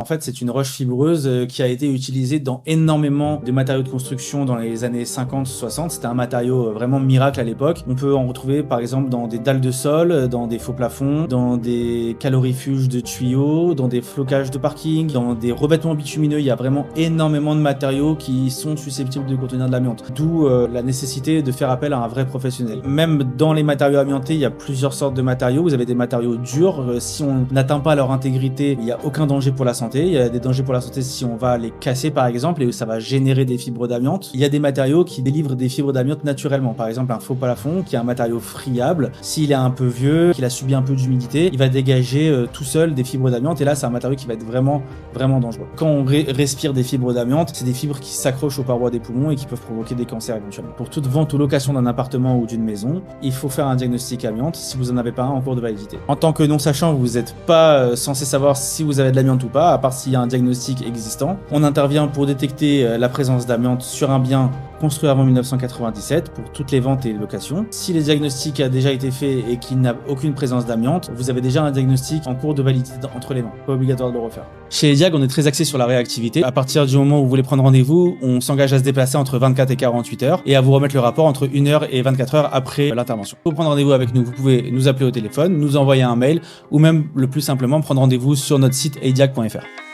En fait, c'est une roche fibreuse qui a été utilisée dans énormément de matériaux de construction dans les années 50-60. C'était un matériau vraiment miracle à l'époque. On peut en retrouver par exemple dans des dalles de sol, dans des faux plafonds, dans des calorifuges de tuyaux, dans des flocages de parking, dans des revêtements bitumineux. Il y a vraiment énormément de matériaux qui sont susceptibles de contenir de l'amiante. D'où la nécessité de faire appel à un vrai professionnel. Même dans les matériaux amiantés, il y a plusieurs sortes de matériaux. Vous avez des matériaux durs. Si on n'atteint pas leur intégrité, il n'y a aucun danger pour la santé. Il y a des dangers pour la santé si on va les casser par exemple et ça va générer des fibres d'amiante. Il y a des matériaux qui délivrent des fibres d'amiante naturellement. Par exemple un faux plafond qui est un matériau friable. S'il est un peu vieux, qu'il a subi un peu d'humidité, il va dégager tout seul des fibres d'amiante et là c'est un matériau qui va être vraiment dangereux. Quand on respire des fibres d'amiante, c'est des fibres qui s'accrochent aux parois des poumons et qui peuvent provoquer des cancers éventuellement. Pour toute vente ou location d'un appartement ou d'une maison, il faut faire un diagnostic amiante si vous n'en avez pas un en cours de validité. En tant que non-sachant, vous n'êtes pas censé savoir si vous avez de l'amiante ou pas, à part s'il y a un diagnostic existant. On intervient pour détecter la présence d'amiante sur un bien construit avant 1997 pour toutes les ventes et les locations. Si le diagnostic a déjà été fait et qu'il n'a aucune présence d'amiante, vous avez déjà un diagnostic en cours de validité entre les mains. Pas obligatoire de le refaire. Chez Ediag, on est très axé sur la réactivité. À partir du moment où vous voulez prendre rendez-vous, on s'engage à se déplacer entre 24 et 48 heures et à vous remettre le rapport entre 1 heure et 24 heures après l'intervention. Pour prendre rendez-vous avec nous, vous pouvez nous appeler au téléphone, nous envoyer un mail ou même le plus simplement prendre rendez-vous sur notre site ediag.fr.